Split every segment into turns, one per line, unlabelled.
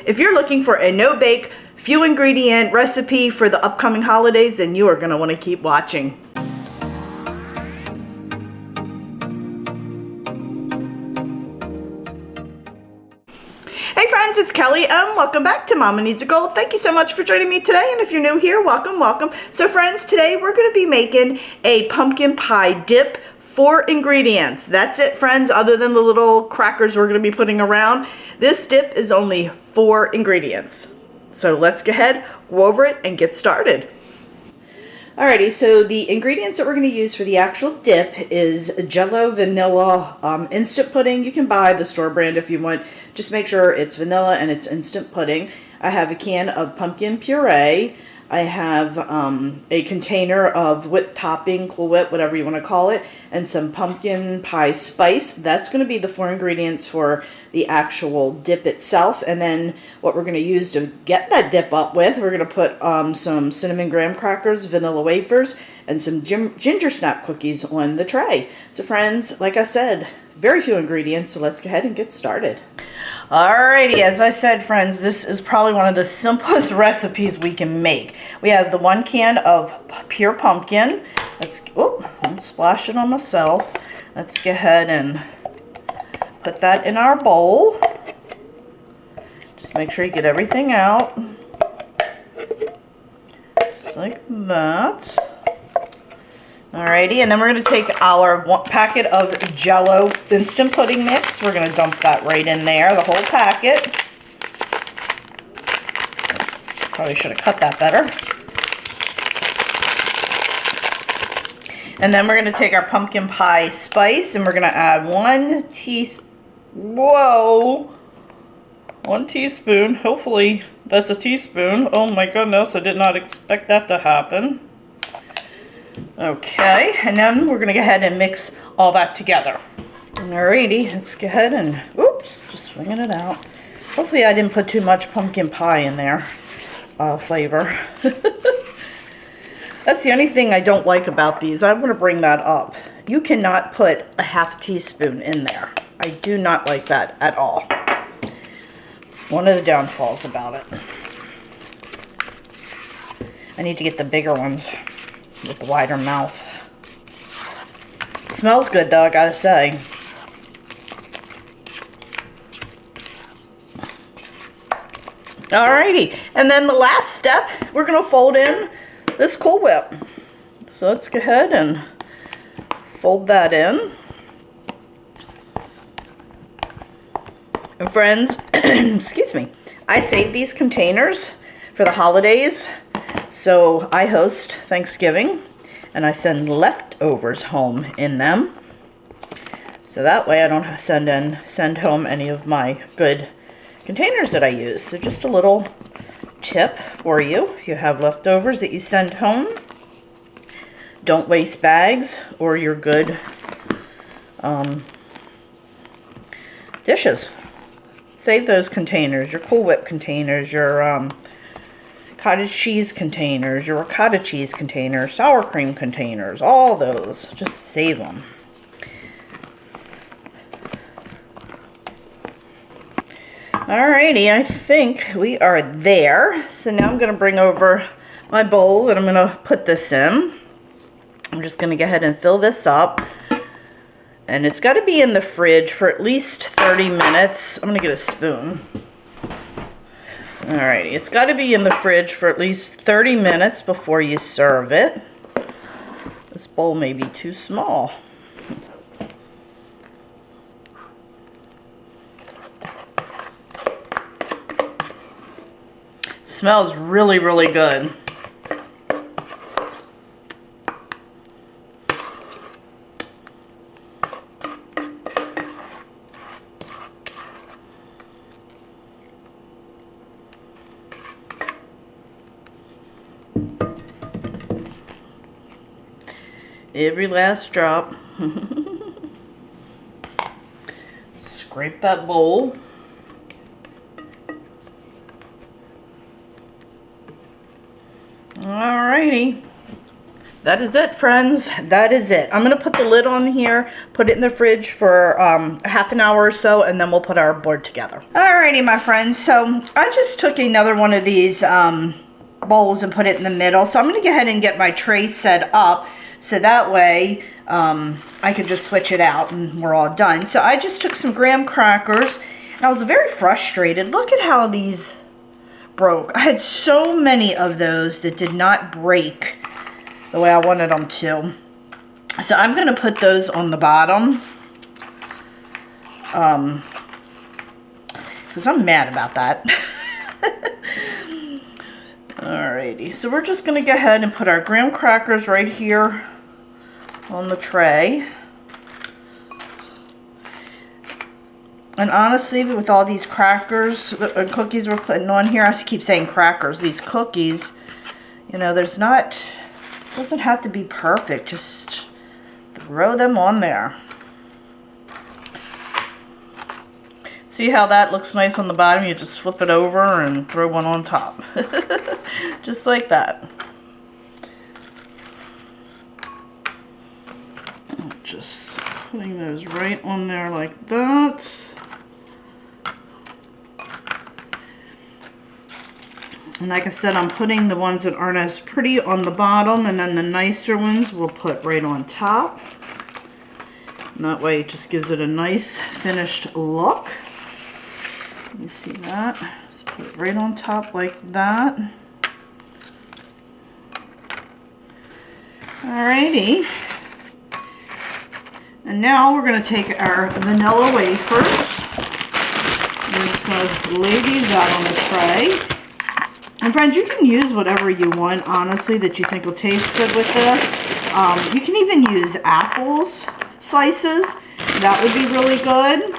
If you're looking for a no-bake, few ingredient recipe for the upcoming holidays, then you are going to want to keep watching. Hey friends, it's Kelly and welcome back to Mama Needs a Gold. Thank you so much for joining me today, and if you're new here, welcome, welcome. So friends, today we're going to be making a pumpkin pie dip. 4 ingredients. That's it, friends, other than the little crackers we're going to be putting around. This dip is only 4 ingredients. So let's go ahead, go over it, and get started. Alrighty, so the ingredients that we're going to use for the actual dip is Jell-O vanilla instant pudding. You can buy the store brand if you want. Just make sure it's vanilla and it's instant pudding. I have a can of pumpkin puree. I have a container of whipped topping, Cool Whip, whatever you want to call it, and some pumpkin pie spice. That's going to be the 4 ingredients for the actual dip itself. And then what we're going to use to get that dip up with, we're going to put some cinnamon graham crackers, vanilla wafers, and some ginger snap cookies on the tray. So friends, like I said, very few ingredients, so let's go ahead and get started. Alrighty, as I said, friends, this is probably one of the simplest recipes we can make. We have the 1 can of pure pumpkin. I'm splashing on myself. Let's go ahead and put that in our bowl. Just make sure you get everything out. Just like that. Alrighty, and then we're going to take our 1 packet of Jell-O instant pudding mix. We're going to dump that right in there, the whole packet. Probably should have cut that better. And then we're going to take our pumpkin pie spice, and we're going to add 1 teaspoon. Hopefully that's a teaspoon. Oh my goodness, I did not expect that to happen. Okay, and then we're going to go ahead and mix all that together. Alrighty, let's go ahead and, just swinging it out. Hopefully I didn't put too much pumpkin pie in there, flavor. That's the only thing I don't like about these. I'm going to bring that up. You cannot put a ½ teaspoon in there. I do not like that at all. One of the downfalls about it. I need to get the bigger ones with the wider mouth. Smells good though, I gotta say. Alrighty, and then the last step, we're gonna fold in this Cool Whip. So let's go ahead and fold that in. And friends, excuse me, I save these containers for the holidays. So I host Thanksgiving, and I send leftovers home in them. So that way I don't send home any of my good containers that I use. So just a little tip for you. If you have leftovers that you send home, don't waste bags or your good dishes. Save those containers, your Cool Whip containers, your cottage cheese containers, your ricotta cheese containers, sour cream containers, all those. Just save them. Alrighty, I think we are there. So now I'm going to bring over my bowl and I'm going to put this in. I'm just going to go ahead and fill this up. And it's got to be in the fridge for at least 30 minutes. I'm going to get a spoon. Alrighty, it's got to be in the fridge for at least 30 minutes before you serve it. This bowl may be too small. Smells really, really good. Every last drop. Scrape that bowl. Alrighty. that is it, friends. That is it. I'm going to put the lid on here, put it in the fridge for half an hour or so, and then we'll put our board together. Alrighty, my friends. So I just took another one of these bowls and put it in the middle. So I'm going to go ahead and get my tray set up so that way I can just switch it out and we're all done. So I just took some graham crackers and I was very frustrated. Look at how these broke. I had so many of those that did not break the way I wanted them to. So I'm going to put those on the bottom because I'm mad about that. Alrighty, so we're just going to go ahead and put our graham crackers right here on the tray. And honestly, with all these crackers and cookies we're putting on here, I keep saying crackers, these cookies, you know, doesn't have to be perfect. Just throw them on there. See how that looks nice on the bottom? You just flip it over and throw one on top. Just like that. Just putting those right on there like that. And like I said, I'm putting the ones that aren't as pretty on the bottom, and then the nicer ones we'll put right on top. And that way it just gives it a nice finished look. You see that? Just put it right on top like that. Alrighty. And now we're going to take our vanilla wafers. We're just going to lay these out on the tray. And friends, you can use whatever you want, honestly, that you think will taste good with this. You can even use apples slices. That would be really good.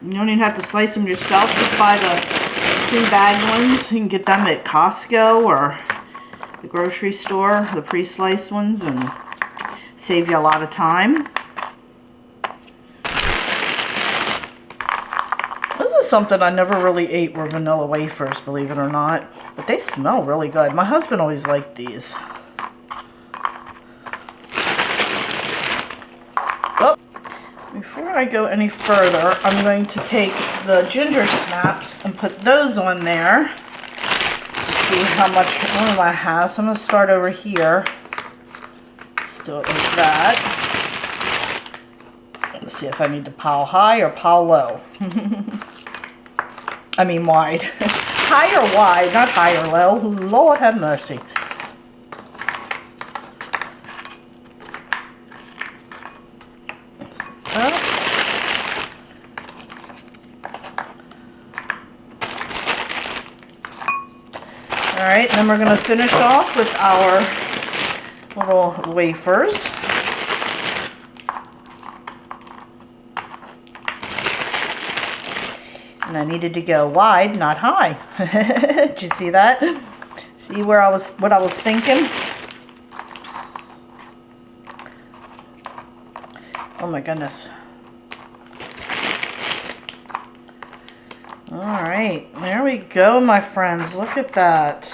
You don't even have to slice them yourself. Just buy the pre-bagged ones. You can get them at Costco or the grocery store, the pre-sliced ones, and save you a lot of time. This is something I never really ate, were vanilla wafers, believe it or not. But they smell really good. My husband always liked these. Oh, before I go any further, I'm going to take the ginger snaps and put those on there. See how much room I have. So I'm going to start over here. Just do it like that. Let's see if I need to pile high or pile low. I mean wide. High or wide, not high or low. Lord have mercy. Alright, then we're going to finish off with our little wafers. And I needed to go wide, not high. Did you see that? See what I was thinking? Oh my goodness. Alright, there we go, my friends. Look at that.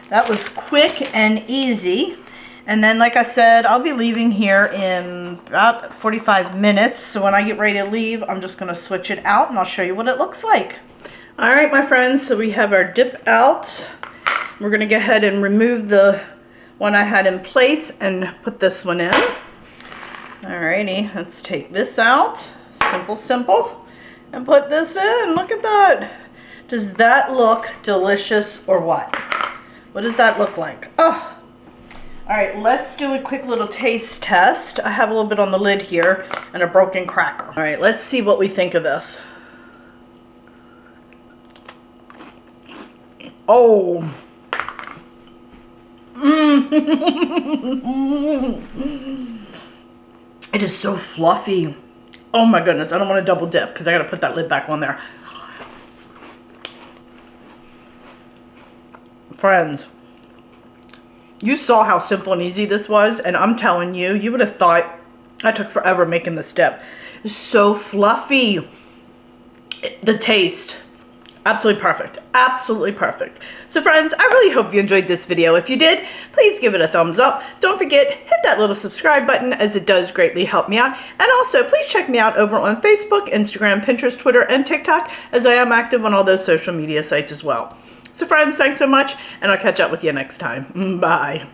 That was quick and easy. And then, like I said, I'll be leaving here in about 45 minutes. So when I get ready to leave, I'm just going to switch it out and I'll show you what it looks like. Alright, my friends, so we have our dip out. We're going to go ahead and remove the one I had in place and put this one in. Alrighty, let's take this out. Simple, simple. And put this in. Look at that. Does that look delicious or what? What does that look like? Oh. Alright, let's do a quick little taste test. I have a little bit on the lid here and a broken cracker. Alright, let's see what we think of this. Oh. It is so fluffy. Oh my goodness, I don't want to double dip because I got to put that lid back on there. Friends, you saw how simple and easy this was, and I'm telling you, you would have thought I took forever making this dip. It's so fluffy. The taste, Absolutely perfect. Absolutely perfect. So friends, I really hope you enjoyed this video. If you did, please give it a thumbs up. Don't forget, hit that little subscribe button as it does greatly help me out. And also, please check me out over on Facebook, Instagram, Pinterest, Twitter, and TikTok, as I am active on all those social media sites as well. So friends, thanks so much, and I'll catch up with you next time. Bye.